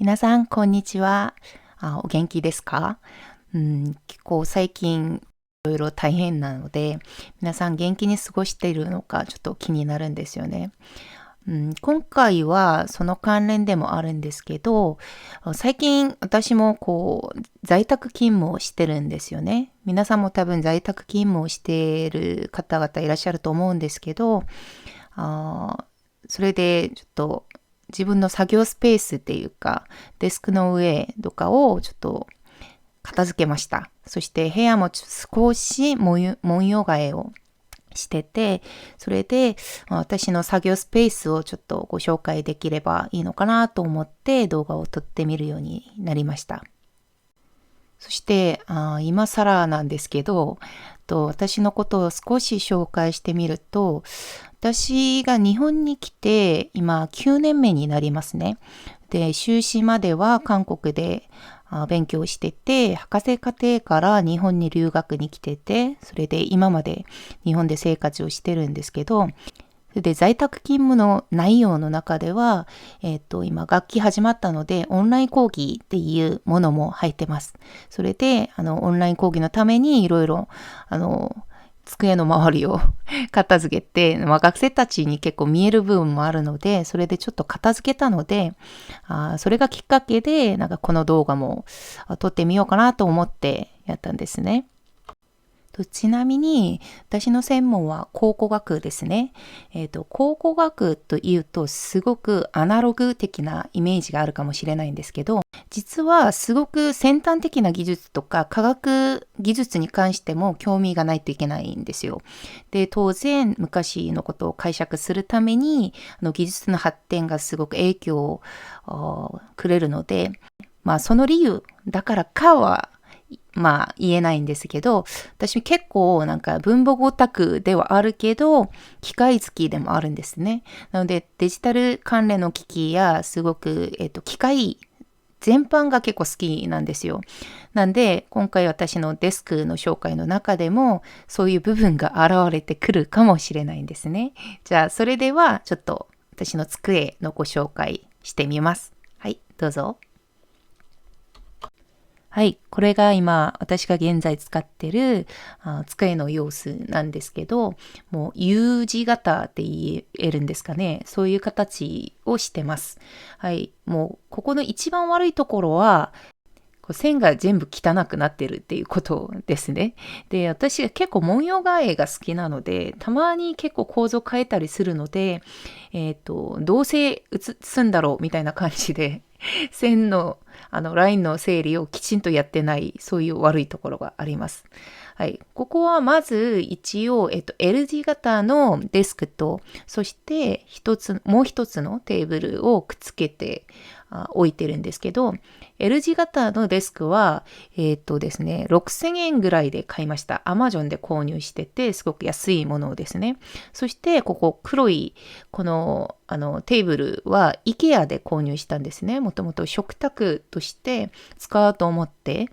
皆さん、こんにちは。お元気ですか？結構最近いろいろ大変なので、皆さん元気に過ごしているのかちょっと気になるんですよね。今回はその関連でもあるんですけど、最近私も在宅勤務をしてるんですよね。皆さんも多分在宅勤務をしている方々いらっしゃると思うんですけど、あーそれでちょっと自分の作業スペースっていうか、デスクの上とかをちょっと片付けました。そして部屋も少し文様替えをしてて、それで私の作業スペースをちょっとご紹介できればいいのかなと思って動画を撮ってみるようになりました。そして今更なんですけど、私のことを少し紹介してみると、私が日本に来て今9年目になりますね。で、修士までは韓国で勉強してて、博士課程から日本に留学に来てて、それで今まで日本で生活をしてるんですけど、それで在宅勤務の内容の中では、今学期始まったので、オンライン講義っていうものも入ってます。それで、オンライン講義のためにいろいろ、机の周りを片付けて、学生たちに結構見える部分もあるので、それでちょっと片付けたので、それがきっかけで、なんかこの動画も撮ってみようかなと思ってやったんですね。ちなみに、私の専門は考古学ですね。考古学というと、すごくアナログ的なイメージがあるかもしれないんですけど、実はすごく先端的な技術とか科学技術に関しても興味がないといけないんですよ。で、当然、昔のことを解釈するために、技術の発展がすごく影響をくれるので、その理由だからかは言えないんですけど、私結構なんか文房具オタクではあるけど、機械好きでもあるんですね。なのでデジタル関連の機器やすごく、機械全般が結構好きなんですよ。なんで今回私のデスクの紹介の中でもそういう部分が現れてくるかもしれないんですね。じゃあそれではちょっと私の机のご紹介してみます。はい、どうぞ。はい。これが今、私が現在使ってる机の様子なんですけど、もう U 字型って言えるんですかね。そういう形をしてます。はい。もう、ここの一番悪いところは、線が全部汚くなってるっていうことですね。で、私が結構文様替えが好きなので、たまに結構構造変えたりするので、どうせ写すんだろうみたいな感じで、線のラインの整理をきちんとやってない、そういう悪いところがあります。はい。ここはまず一応、L 字型のデスクと、そしてもう一つのテーブルをくっつけて置いてるんですけど、L 字型のデスクは、ですね、6000円ぐらいで買いました。Amazon で購入してて、すごく安いものですね。そして、ここ黒い、この、テーブルは IKEA で購入したんですね。もともと食卓として使おうと思って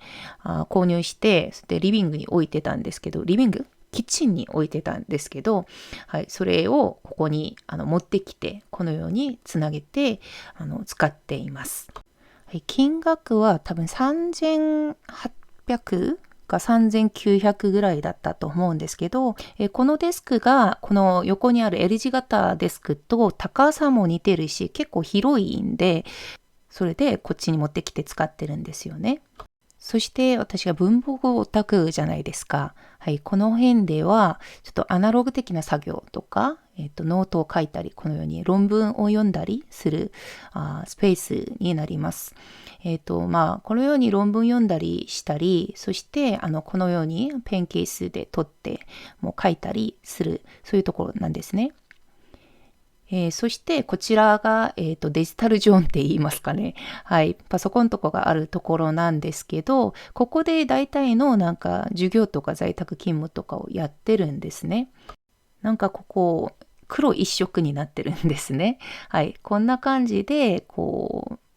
購入して、で、リビングに置いてたんですけど、キッチンに置いてたんですけど、はい、それをここに持ってきて、このようにつなげて使っています。はい、金額は多分3800か3900ぐらいだったと思うんですけど、このデスクがこの横にある L 字型デスクと高さも似てるし、結構広いんで、それでこっちに持ってきて使ってるんですよね。そして私が文房具オタクじゃないですか。はい、この辺ではちょっとアナログ的な作業とか、ノートを書いたり、このように論文を読んだりするスペースになります。このように論文読んだりしたり、そして、このようにペンケースで取って、もう書いたりする、そういうところなんですね。そしてこちらが、デジタルゾーンって言いますかね。はい。パソコンとかがあるところなんですけど、ここで大体のなんか授業とか在宅勤務とかをやってるんですね。なんかここ黒一色になってるんですね。はい。こんな感じで、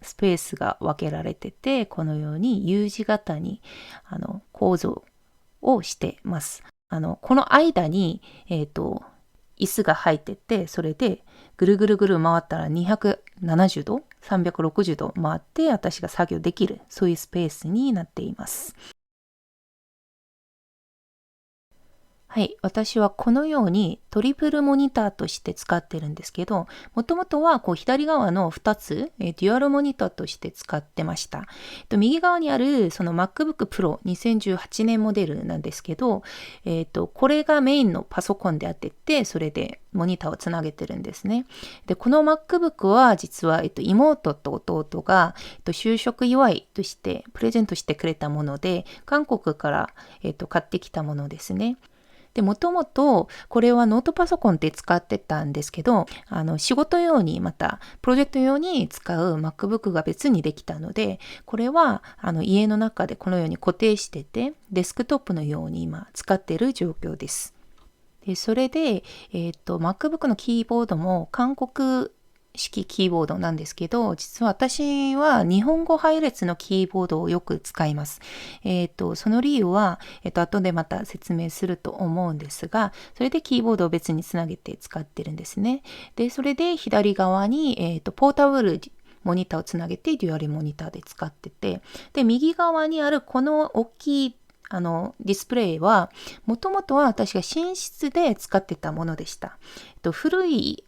スペースが分けられてて、このように U 字型に構造をしてます。この間に、椅子が入ってて、それでぐるぐるぐる回ったら270度360度回って私が作業できる、そういうスペースになっています。はい。私はこのようにトリプルモニターとして使ってるんですけど、もともとはこう左側の2つ、デュアルモニターとして使ってました。右側にあるその MacBook Pro 2018年モデルなんですけど、これがメインのパソコンであってて、それでモニターをつなげてるんですね。で、この MacBook は実は、妹と弟が、就職祝いとしてプレゼントしてくれたもので、韓国から、買ってきたものですね。で、もともとこれはノートパソコンで使ってたんですけど、仕事用にまたプロジェクト用に使う MacBook が別にできたので、これは家の中でこのように固定してて、デスクトップのように今使っている状況です。で、それで、MacBook のキーボードも韓国式キーボードなんですけど、実は私は日本語配列のキーボードをよく使います。その理由は、後でまた説明すると思うんですが、それでキーボードを別につなげて使ってるんですね。で、それで左側に、ポータブルモニターをつなげてデュアルモニターで使ってて、で、右側にあるこの大きいディスプレイは、もともとは私が寝室で使ってたものでした。古い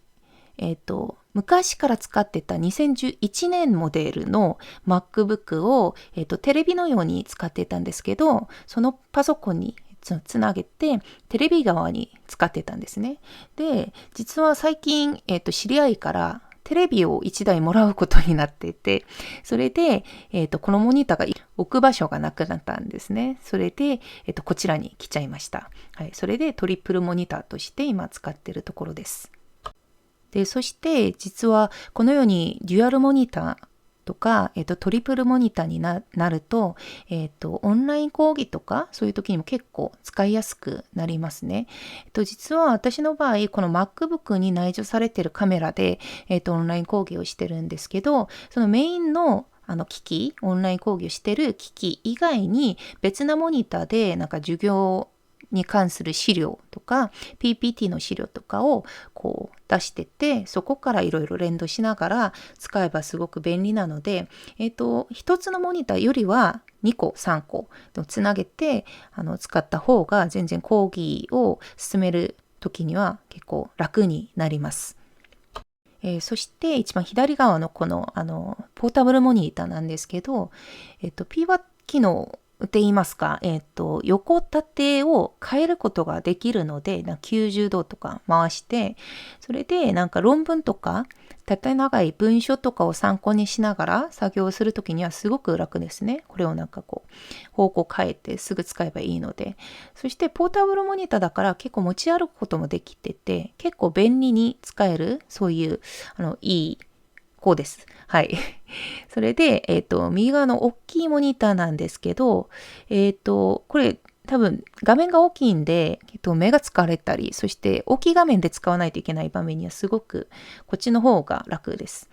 昔から使ってた2011年モデルの MacBook を、テレビのように使ってたんですけど、そのパソコンにつなげてテレビ側に使ってたんですね。で、実は最近、知り合いからテレビを1台もらうことになっていて、それで、このモニターが置く場所がなくなったんですね。それで、こちらに来ちゃいました。はい、それでトリプルモニターとして今使っているところです。で、そして実はこのようにデュアルモニターとか、トリプルモニターになると、オンライン講義とかそういう時にも結構使いやすくなりますね。実は私の場合、この MacBook に内蔵されているカメラで、オンライン講義をしてるんですけど、そのメインの機器、オンライン講義をしてる機器以外に別なモニターでなんか授業に関する資料とか PPT の資料とかをこう出してて、そこからいろいろ連動しながら使えばすごく便利なので、一つのモニターよりは2個3個つなげて使った方が全然講義を進める時には結構楽になります。そして一番左側のこのポータブルモニターなんですけど、PWAT 機能って言いますか、横縦を変えることができるので、90度とか回して、それでなんか論文とか、縦長い文書とかを参考にしながら作業するときにはすごく楽ですね。これをなんかこう、方向変えてすぐ使えばいいので。そしてポータブルモニターだから結構持ち歩くこともできてて、結構便利に使える、そういう、いいこうです。はい。それで、右側の大きいモニターなんですけど、これ多分画面が大きいんで、目が疲れたり、そして大きい画面で使わないといけない場面にはすごくこっちの方が楽です。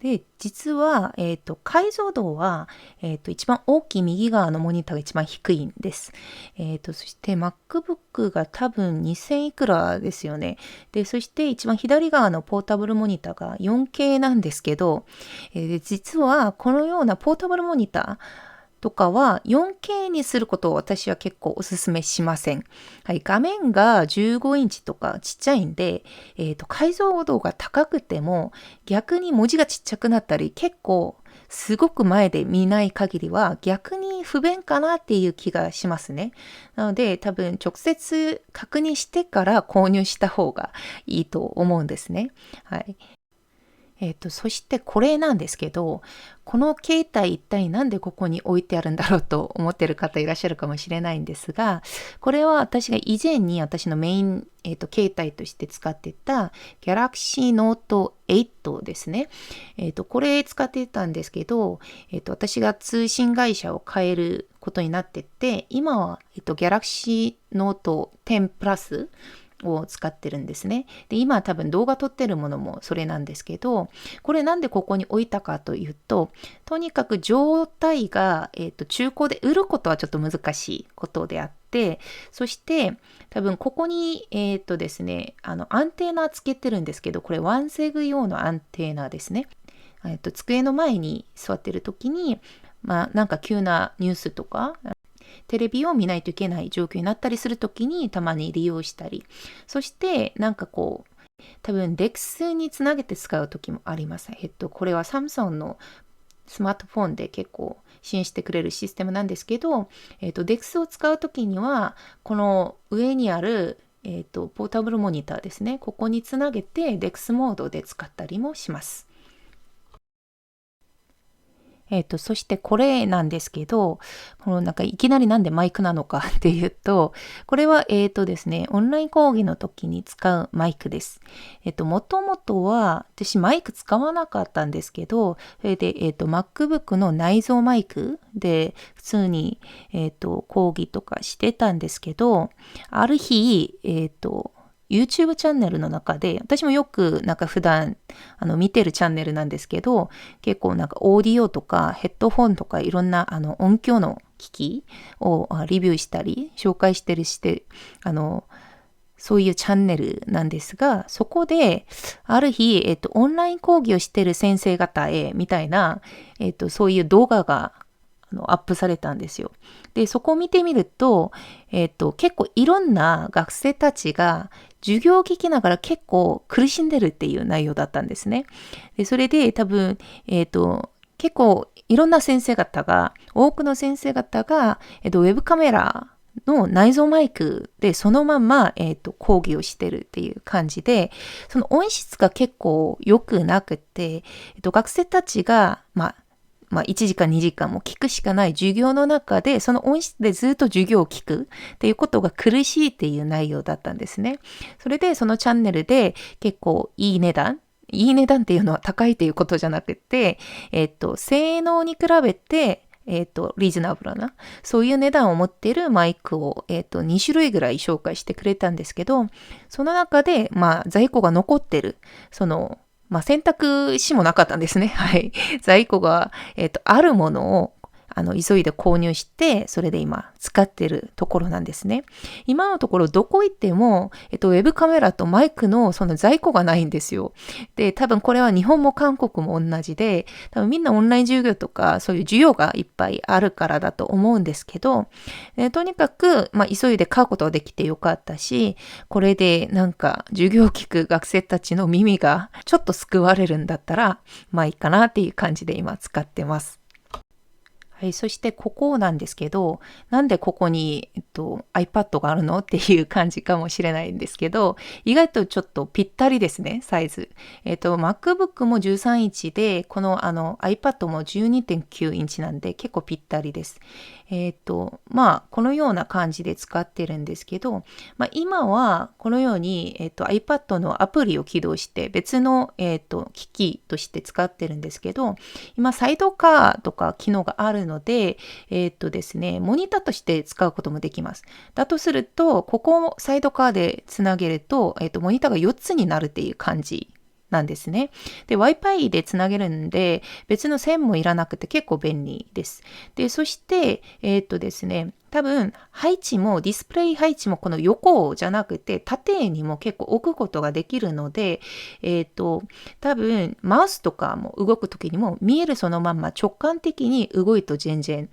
で、実は、解像度は、一番大きい右側のモニターが一番低いんです。そして MacBook が多分2000いくらですよね。で、そして一番左側のポータブルモニターが 4K なんですけど、実はこのようなポータブルモニター、とかは 4K にすることを私は結構お勧めしません。はい、画面が15インチとかちっちゃいんで、解像度が高くても逆に文字がちっちゃくなったり、結構すごく前で見ない限りは逆に不便かなっていう気がしますね。なので多分直接確認してから購入した方がいいと思うんですね。はい。そしてこれなんですけど、この携帯一体なんでここに置いてあるんだろうと思ってる方いらっしゃるかもしれないんですが、これは私が以前に私のメイン、携帯として使ってた Galaxy Note 8ですね。これ使ってたんですけど、私が通信会社を変えることになってて、今は、Galaxy Note 10 Plusを使ってるんですね。で、今多分動画撮ってるものもそれなんですけど、これなんでここに置いたかというと、とにかく状態が、中古で売ることはちょっと難しいことであって、そして多分ここに、ですね、アンテナつけてるんですけど、これワンセグ用のアンテナですね。机の前に座ってる時に、なんか急なニュースとか、テレビを見ないといけない状況になったりする時にたまに利用したり、そしてなんか多分 DeX につなげて使う時もあります。これはサムソンのスマートフォンで結構支援してくれるシステムなんですけど、DeX を使う時には、この上にある、ポータブルモニターですね。ここにつなげて DeX モードで使ったりもします。そしてこれなんですけど、なんかいきなりなんでマイクなのかっていうと、これはですね、オンライン講義の時に使うマイクです。もともとは私マイク使わなかったんですけど、それでMacBook の内蔵マイクで普通に講義とかしてたんですけど、ある日YouTube チャンネルの中で、私もよくなんか普段見てるチャンネルなんですけど、結構なんかオーディオとかヘッドフォンとかいろんな音響の機器をリビューしたり紹介してるそういうチャンネルなんですが、そこである日、オンライン講義をしてる先生方へみたいな、そういう動画がアップされたんですよ。で、そこを見てみると、結構いろんな学生たちが授業を聞きながら結構苦しんでるっていう内容だったんですね。で、それで多分、結構いろんな先生方が、多くの先生方が、ウェブカメラの内蔵マイクでそのまま、講義をしてるっていう感じで、その音質が結構良くなくて、学生たちが、1時間2時間も聞くしかない授業の中で、その音質でずっと授業を聞くっていうことが苦しいっていう内容だったんですね。それでそのチャンネルで結構いい値段っていうのは高いっていうことじゃなくて、性能に比べて、リーズナブルな、そういう値段を持っているマイクを、2種類ぐらい紹介してくれたんですけど、その中で、在庫が残ってる、選択肢もなかったんですね。はい。在庫が、あるものを、急いで購入して、それで今使ってるところなんですね。今のところどこ行っても、ウェブカメラとマイクのその在庫がないんですよ。で、多分これは日本も韓国も同じで、多分みんなオンライン授業とかそういう需要がいっぱいあるからだと思うんですけど、とにかく、急いで買うことができてよかったし、これでなんか授業を聞く学生たちの耳がちょっと救われるんだったら、いいかなっていう感じで今使ってます。はい、そしてここなんですけど、なんでここに、iPad があるのっていう感じかもしれないんですけど、意外とちょっとぴったりですね、サイズ。MacBook も13インチで、このiPad も 12.9 インチなんで結構ぴったりです。このような感じで使ってるんですけど、今はこのように、iPad のアプリを起動して別の、機器として使ってるんですけど、今サイドカーとか機能があるので、ですね、モニターとして使うこともできます。だとすると、ここをサイドカーでつなげると、モニターが4つになるっていう感じなんですね。で、Wi-Fi でつなげるんで、別の線もいらなくて結構便利です。で、そして、ですね、多分、ディスプレイ配置もこの横じゃなくて、縦にも結構置くことができるので、多分、マウスとかも動くときにも見えるそのまんま直感的に動いと全然、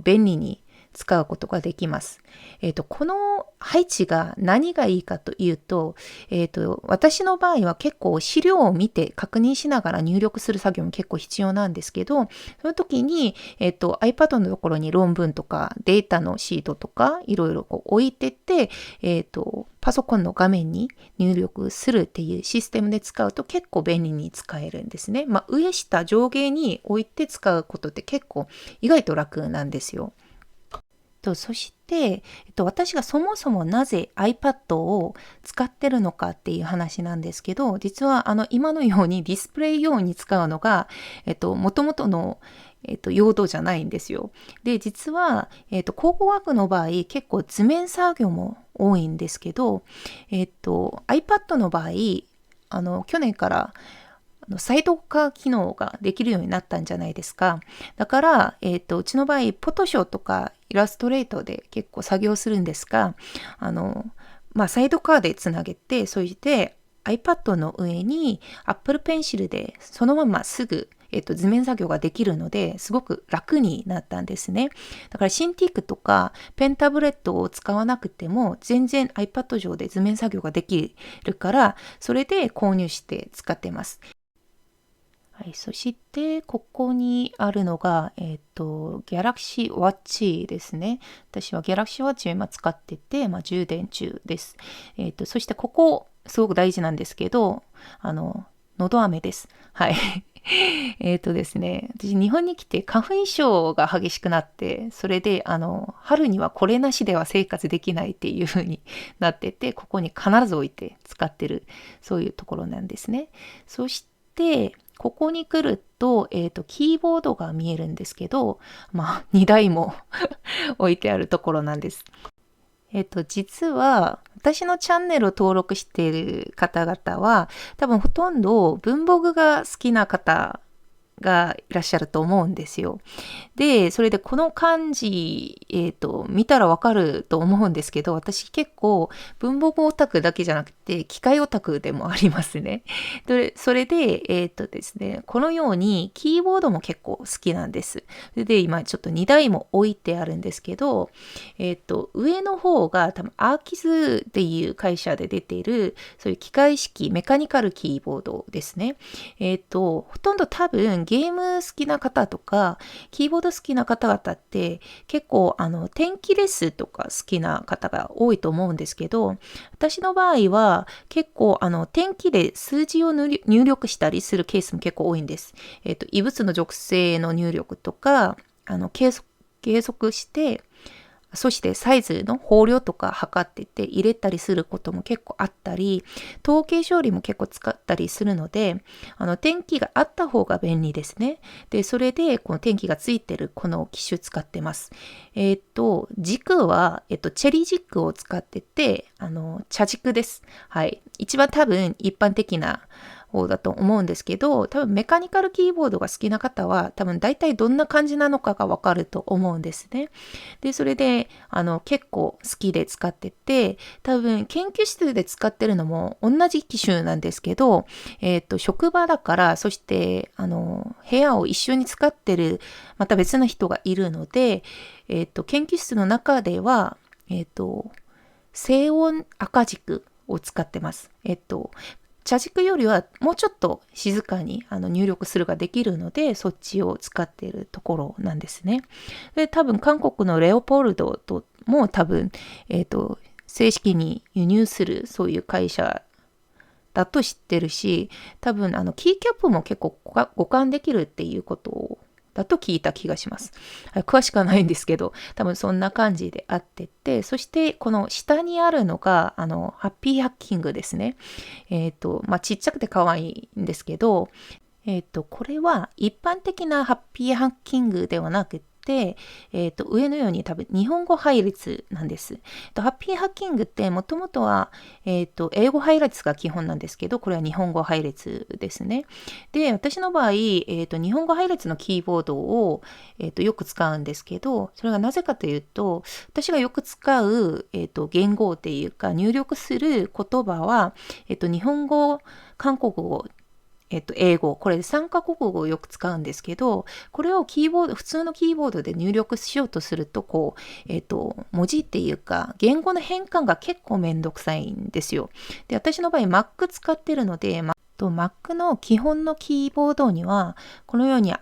便利に使うことができます。この配置が何がいいかというと、私の場合は結構資料を見て確認しながら入力する作業も結構必要なんですけど、その時に、iPad のところに論文とかデータのシートとかいろいろ置いてって、パソコンの画面に入力するっていうシステムで使うと結構便利に使えるんですね。上下上下に置いて使うことって結構意外と楽なんですよ。そして、私がそもそもなぜ iPad を使ってるのかっていう話なんですけど、実は今のようにディスプレイ用に使うのが、もともとの用途じゃないんですよ。で、実は、考古学の場合、結構図面作業も多いんですけど、iPad の場合、去年からサイドカー機能ができるようになったんじゃないですか。だから、うちの場合、ポトショーとかイラストレートで結構作業するんですが、サイドカーでつなげて、そして iPad の上に Apple Pencil でそのまますぐ図面作業ができるので、すごく楽になったんですね。だからシンティークとかペンタブレットを使わなくても、全然 iPad 上で図面作業ができるから、それで購入して使ってます。はい、そして、ここにあるのが、Galaxy Watch ですね。私は Galaxy Watch を今使ってて、充電中です。そしてここ、すごく大事なんですけど、のど飴です。はい。ですね、私日本に来て花粉症が激しくなって、それで春にはこれなしでは生活できないっていう風になってて、ここに必ず置いて使ってる、そういうところなんですね。そして、ここに来ると、キーボードが見えるんですけど、2台も置いてあるところなんです。実は、私のチャンネルを登録している方々は、多分ほとんど文房具が好きな方がいらっしゃると思うんですよ。で、それでこの漢字、見たらわかると思うんですけど、私結構文房具オタクだけじゃなくて、機械オタクでもありますね。で、それで、ですね、このようにキーボードも結構好きなんです。で、今ちょっと2台も置いてあるんですけど、上の方が多分アーキズっていう会社で出ている、そういう機械式メカニカルキーボードですね。ほとんど多分ゲーム好きな方とか、キーボード好きな方々って結構天気レスとか好きな方が多いと思うんですけど、私の場合は結構天気で数字を入力したりするケースも結構多いんです。異物の属性の入力とか、計測して、そしてサイズの放量とか測ってて入れたりすることも結構あったり、統計処理も結構使ったりするので、天気があった方が便利ですね。で、それでこの天気がついてるこの機種使ってます。軸は、チェリー軸を使ってて、茶軸です。はい。一番多分一般的な方だと思うんですけど、多分メカニカルキーボードが好きな方は多分大体どんな感じなのかがわかると思うんですね。で、それで結構好きで使ってて、多分研究室で使ってるのも同じ機種なんですけど、職場だから、そして部屋を一緒に使ってるまた別の人がいるので、研究室の中では、静音赤軸を使ってます。茶軸よりはもうちょっと静かに入力するができるので、そっちを使っているところなんですね。で、多分韓国のレオポルドとも多分、正式に輸入するそういう会社だと知ってるし、多分キーキャップも結構互換できるっていうことだと聞いた気がします。詳しくはないんですけど、多分そんな感じであってて、そしてこの下にあるのが、ハッピーハッキングですね。ちっちゃくて可愛いんですけど、これは一般的なハッピーハッキングではなくて、上のように多分日本語配列なんです。ハッピーハッキングってもともとは、英語配列が基本なんですけど、これは日本語配列ですね。で、私の場合、日本語配列のキーボードを、よく使うんですけど、それがなぜかというと、私がよく使う、言語っていうか入力する言葉は、日本語、韓国語、英語、これで3カ国語をよく使うんですけど、これを普通のキーボードで入力しようとすると、文字っていうか、言語の変換が結構めんどくさいんですよ。で、私の場合、Mac 使ってるので、Mac の基本のキーボードには、このように、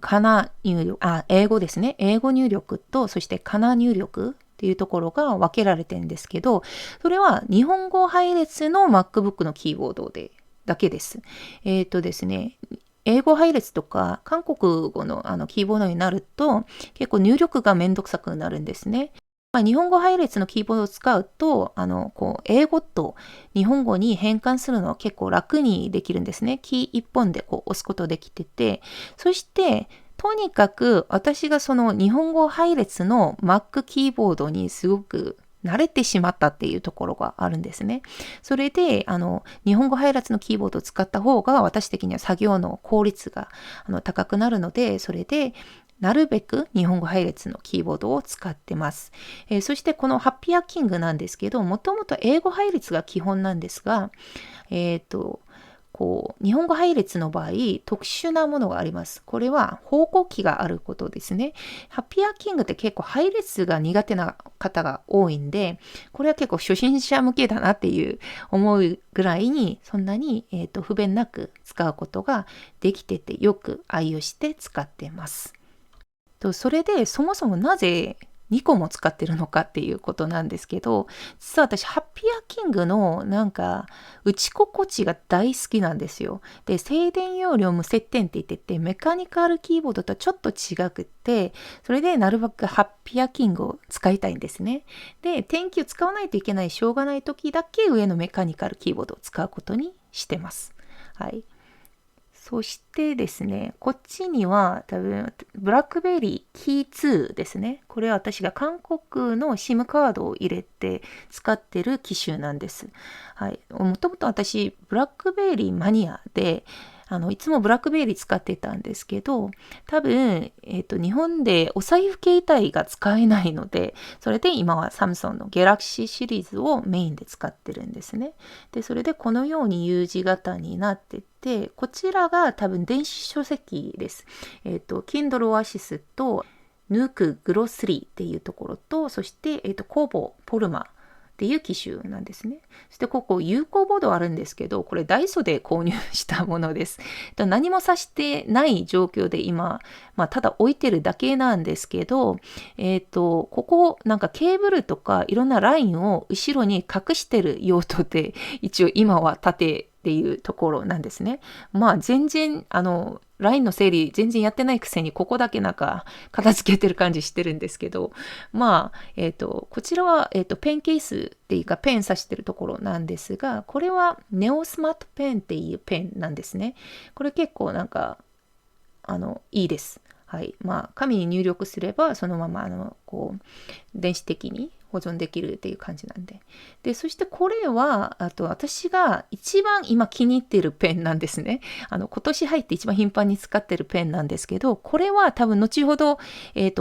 かな入力、英語ですね。英語入力と、そしてかな入力っていうところが分けられてるんですけど、それは日本語配列の MacBook のキーボードだけです。ですね、英語配列とか韓国語のキーボードになると結構入力がめんどくさくなるんですね。日本語配列のキーボードを使うと、英語と日本語に変換するのは結構楽にできるんですね。キー一本で押すことできてて、そして、とにかく私がその日本語配列の Mac キーボードにすごく慣れてしまったっていうところがあるんですね。それで、日本語配列のキーボードを使った方が私的には作業の効率が高くなるので、それでなるべく日本語配列のキーボードを使ってます。そしてこのハッピーアキングなんですけど、もともと英語配列が基本なんですが、日本語配列の場合、特殊なものがあります。これは方向キーがあることですね。ハッピーアキングって結構配列が苦手な方が多いんで、これは結構初心者向けだなっていう思うぐらいに、そんなに、不便なく使うことができてて、よく愛用して使ってます。それでそもそもなぜ2個も使ってるのかっていうことなんですけど、実は私ハッピーアキングの打ち心地が大好きなんですよ。で、静電容量無接点って言ってて、メカニカルキーボードとはちょっと違くって、それでなるべくハッピーアキングを使いたいんですね。で、天気を使わないといけないしょうがない時だけ上のメカニカルキーボードを使うことにしてます。はい。そしてですね、こっちには多分、ブラックベリーキー2ですね。これは私が韓国の SIM カードを入れて使ってる機種なんです。はい。もともと私、ブラックベリーマニアで、いつもブラックベリー使ってたんですけど、多分、日本でお財布携帯が使えないので、それで今はサムソンのギャラクシーシリーズをメインで使ってるんですね。で、それでこのように U 字型になってて、こちらが多分電子書籍です。Kindle Oasis と Nook Glossary っていうところと、そして、Kobo Polymerっていう機種なんですね。そしてここ有効ボードあるんですけど、これダイソーで購入したものです。何もさしてない状況で今、ただ置いてるだけなんですけど、ここケーブルとかいろんなラインを後ろに隠してる用途で、一応今は縦っていうところなんですね。全然、ラインの整理全然やってないくせにここだけ片付けてる感じしてるんですけど、こちらは、ペンケースっていうかペン刺してるところなんですが、これはネオスマートペンっていうペンなんですね。これ結構いいです。はい。紙に入力すれば、そのまま、電子的に保存できるっていう感じなんで。で、そしてこれは、あと私が一番今気に入っているペンなんですね。今年入って一番頻繁に使ってるペンなんですけど、これは多分後ほど、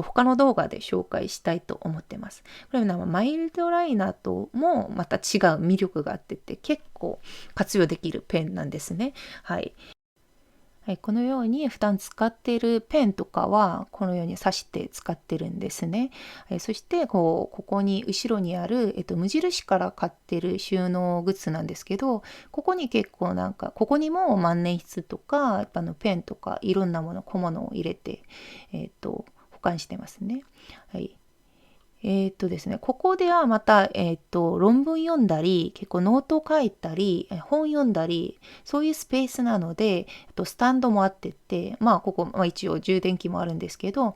他の動画で紹介したいと思ってます。これはマイルドライナーともまた違う魅力があってて、結構活用できるペンなんですね。はい。はい、このように普段使っているペンとかはこのように刺して使ってるんですね。そしてここに後ろにある、無印から買ってる収納グッズなんですけど、ここに結構ここにも万年筆とかやっぱペンとかいろんなもの小物を入れて、保管してますね。はい。ですね、ここではまた、論文読んだり、結構ノート書いたり、本読んだり、そういうスペースなので、スタンドもあってて、ここ、一応充電器もあるんですけど、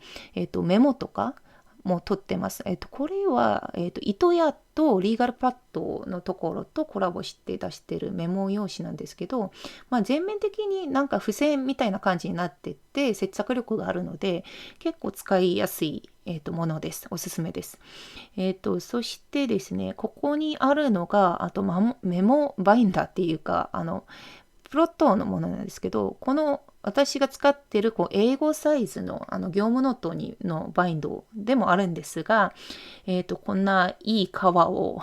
メモとかも取ってます。これは、糸屋とリーガルパッドのところとコラボして出してるメモ用紙なんですけど、全面的に付箋みたいな感じになってて、接着力があるので、結構使いやすいものです。おすすめです。そしてですね、ここにあるのが、あとメモバインダーっていうか、プロットのものなんですけど、この私が使ってる英語サイズの業務ノートのバインドでもあるんですが、こんないい革を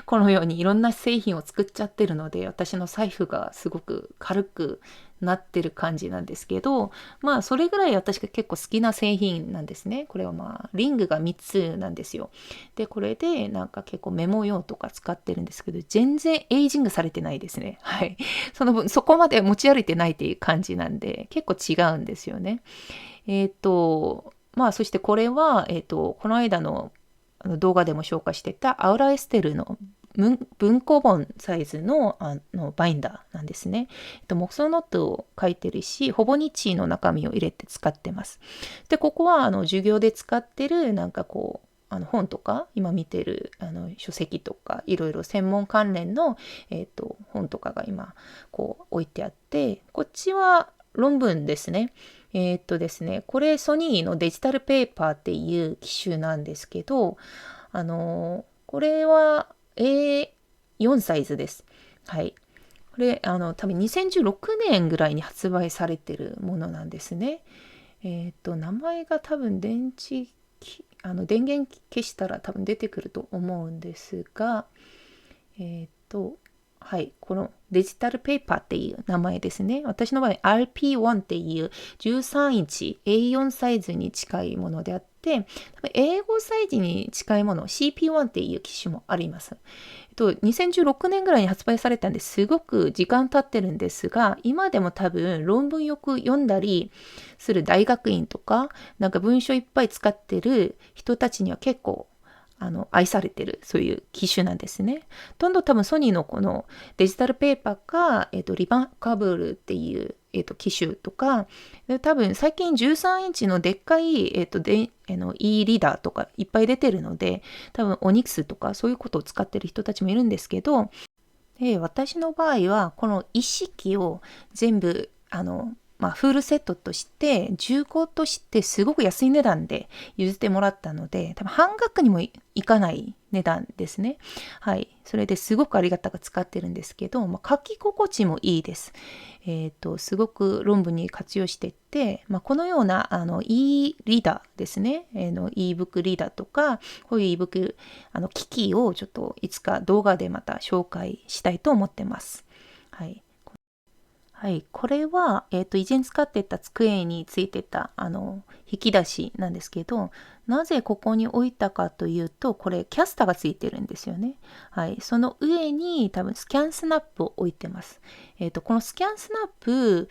このようにいろんな製品を作っちゃってるので、私の財布がすごく軽くなってる感じなんですけど、それぐらい私が結構好きな製品なんですね。これはリングが3つなんですよ。で、これで結構メモ用とか使ってるんですけど、全然エイジングされてないですね。はい。その分、そこまで持ち歩いてないっていう感じなんで、結構違うんですよね。そしてこれは、この間の動画でも紹介してたアウラエステルの文庫本サイズのバインダーなんですね。木造ノートを書いてるし、ほぼ日の中身を入れて使ってます。で、ここは授業で使ってる本とか、今見てる書籍とか、いろいろ専門関連の、本とかが今置いてあって、こっちは論文ですね。ですね、これソニーのデジタルペーパーっていう機種なんですけど、これは A4 サイズです。はい。これ、多分2016年ぐらいに発売されてるものなんですね。名前が多分電源消したら多分出てくると思うんですが、はい、このデジタルペーパーっていう名前ですね。私の場合 RP1 っていう13インチ A4 サイズに近いものであって、多分英語サイズに近いもの CP1 っていう機種もあります。2016年ぐらいに発売されたんですごく時間経ってるんですが、今でも多分論文よく読んだりする大学院とか、なんか文章いっぱい使ってる人たちには結構愛されてる、そういう機種なんですね。どんどん多分ソニーのこのデジタルペーパーか、リバンカブルっていう、機種とか、多分最近13インチのでっかい、e リーダーとかいっぱい出てるので、多分オニクスとかそういうことを使ってる人たちもいるんですけど、私の場合はこの一式を全部フールセットとして中古としてすごく安い値段で譲ってもらったので、多分半額にもいかない値段ですね。はい。それですごくありがたく使ってるんですけど、書き心地もいいです。すごく論文に活用していって、このようなe リーダーですね、ebook リーダーとか、こういう ebook 機器をちょっといつか動画でまた紹介したいと思ってます。はい。はい、これは、以前使ってた机についてた、引き出しなんですけど、なぜここに置いたかというと、これ、キャスターがついてるんですよね。はい、その上に多分スキャンスナップを置いてます。このスキャンスナップ、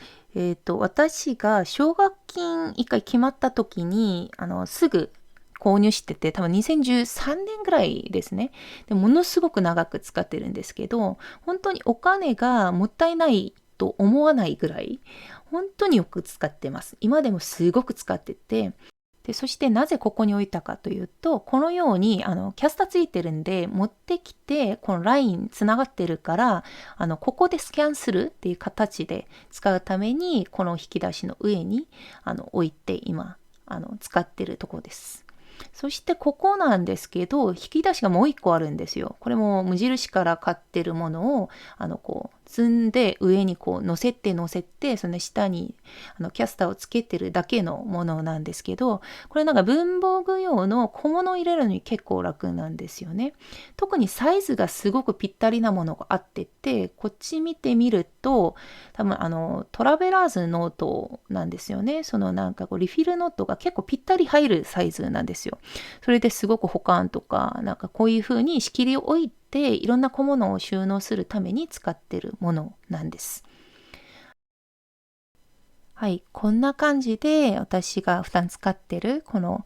私が奨学金一回決まった時に、すぐ購入してて、多分2013年ぐらいですね。でものすごく長く使ってるんですけど、本当にお金がもったいないと思わないぐらい、本当によく使ってます。今でもすごく使ってて、で、そしてなぜここに置いたかというと、このようにキャスターついてるんで、持ってきて、このラインつながってるから、ここでスキャンするっていう形で使うために、この引き出しの上に置いて今、使ってるところです。そしてここなんですけど、引き出しがもう一個あるんですよ。これも無印から買ってるものを、こう、積んで上にこう乗せて、その下にキャスターをつけてるだけのものなんですけど、これなんか文房具用の小物を入れるのに結構楽なんですよね。特にサイズがすごくぴったりなものがあってて、こっち見てみると、多分トラベラーズノートなんですよね。そのなんかこうリフィルノートが結構ぴったり入るサイズなんですよ。それですごく保管とか、なんかこういう風に仕切りを置いて、いろんな小物を収納するために使ってるものなんです。はい、こんな感じで私が普段使ってるこの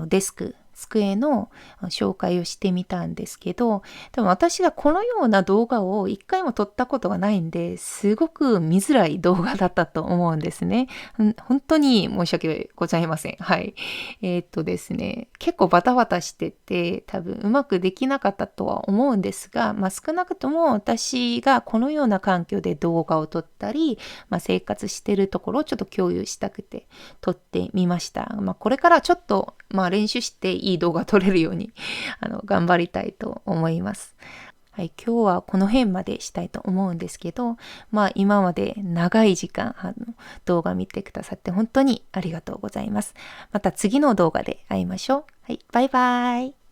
デスク、机の紹介をしてみたんですけど、でも私がこのような動画を一回も撮ったことがないんで、すごく見づらい動画だったと思うんですね。本当に申し訳ございません。はい。ですね、結構バタバタしてて、多分うまくできなかったとは思うんですが、少なくとも私がこのような環境で動画を撮ったり、生活してるところをちょっと共有したくて撮ってみました。これからちょっと、練習していい動画撮れるように頑張りたいと思います。はい、今日はこの辺までしたいと思うんですけど、今まで長い時間動画見てくださって本当にありがとうございます。また次の動画で会いましょう。はい、バイバイ。